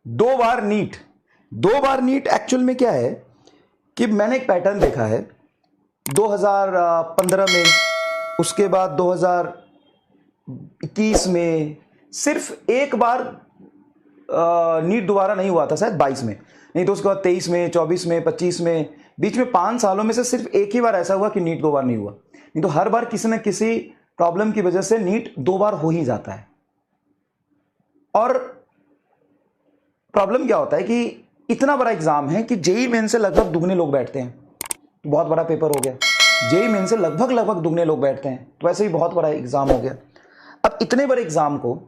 दो बार NEET actual में क्या है कि मैंने एक पैटर्न देखा है 2015 में, उसके बाद 2021 में, सिर्फ एक बार नीट दोबारा नहीं हुआ था, शायद 22 में, नहीं तो उसके बाद 23 में, 24 में, 25 में, बीच में 5 सालों में से सिर्फ एक ही बार ऐसा हुआ कि नीट 2 बार नहीं हुआ। नहीं तो हर बार किसी न किसी प्रॉब्लम की वजह से नीट 2 बार हो ही जाता है। और प्रॉब्लम क्या होता है कि इतना बड़ा एग्जाम है कि जेईई मेन से लगभग दुगने लोग बैठते हैं, तो बहुत बड़ा पेपर हो गया। जेईई मेन से लगभग दुगने लोग बैठते हैं, तो वैसे ही बहुत बड़ा एग्जाम हो गया। अब इतने बड़े एग्जाम को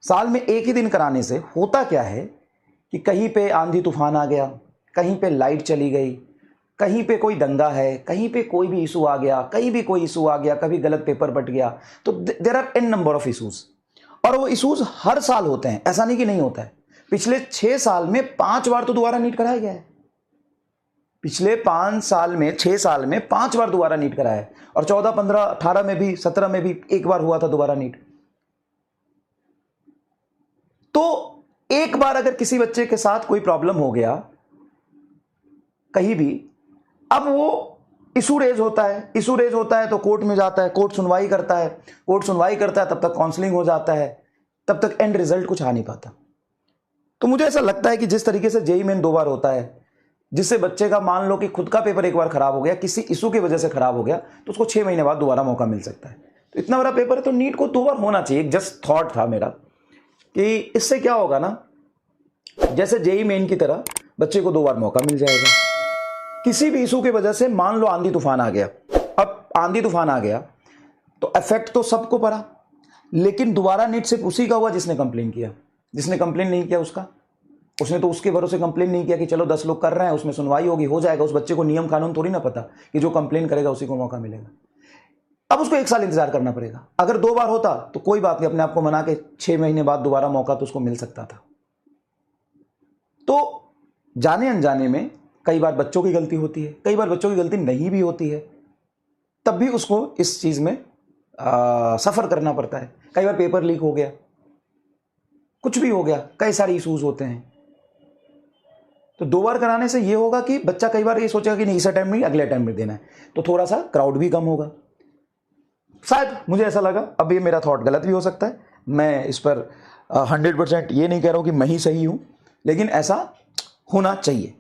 साल में एक ही दिन कराने से होता क्या है कि कहीं पे आंधी तूफान आ गया, कहीं पे लाइट चली गई, कहीं पे कोई दंगा है, कहीं पे कोई भी इशू आ गया, कहीं भी कोई इशू आ गया, कभी गलत पेपर बट गया, तो there are an number of issues. और वो इशूज हर साल होते हैं, ऐसा नहीं कि नहीं होता है। पिछले 6 साल में 5 बार तो दोबारा नीट कराया गया है। पिछले 5 साल में 6 साल में 5 बार दोबारा नीट कराया है, और 14, 15, 18 में भी, 17 में भी एक बार हुआ था दोबारा नीट। तो एक बार अगर किसी बच्चे के साथ कोई प्रॉब्लम हो गया कहीं भी, अब वो इशू रेज होता है तो कोर्ट में जाता है, कोर्ट सुनवाई करता है, तब तक काउंसलिंग हो जाता है, तब तक एंड रिजल्ट कुछ आ नहीं पाता। तो मुझे ऐसा लगता है कि जिस तरीके से जेईई मेन 2 बार होता है, जिससे बच्चे का मान लो कि खुद का पेपर एक बार खराब हो गया, किसी इशू की वजह से खराब हो गया, तो उसको 6 महीने बाद दोबारा मौका मिल सकता है। तो इतना बड़ा पेपर है तो नीट को 2 बार होना चाहिए। एक जस्ट थॉट था मेरा कि इससे क्या होगा ना, जैसे जेईई मेन की तरह बच्चे को 2 बार मौका मिल जाएगा। किसी भी इशू की वजह से मान लो आंधी तूफान आ गया, अब आंधी तूफान आ गया तो इफेक्ट तो सबको पड़ा, लेकिन दोबारा नीट सिर्फ उसी का हुआ जिसने कंप्लेन किया। जिसने कंप्लेन नहीं किया उसने तो उसके भरोसे कंप्लेन नहीं किया कि चलो 10 लोग कर रहे हैं, उसमें सुनवाई होगी, हो जाएगा। उस बच्चे को नियम कानून थोड़ी ना पता कि जो कंप्लेन करेगा उसी को मौका मिलेगा। अब उसको 1 साल इंतजार करना पड़ेगा। अगर 2 बार होता तो कोई बात नहीं, अपने आप को मना के 6 महीने बाद दोबारा मौका तो उसको मिल सकता था। तो जाने अनजाने में कई बार बच्चों की गलती होती है, कई बार बच्चों की गलती नहीं भी होती है, तब भी उसको इस चीज में सफर करना पड़ता है। कई बार पेपर लीक हो गया, कुछ भी हो गया, कई सारे इश्यूज होते हैं। तो 2 बार कराने से ये होगा कि बच्चा कई बार ये सोचेगा कि नहीं इस टाइम में अगले टाइम में देना है, तो थोड़ा सा क्राउड भी कम होगा। शायद मुझे ऐसा लगा, अब ये मेरा थॉट गलत भी हो सकता है, मैं इस पर 100% ये नहीं कह रहा हूं कि मैं ही सही हूं, लेकिन ऐसा होना चाहिए।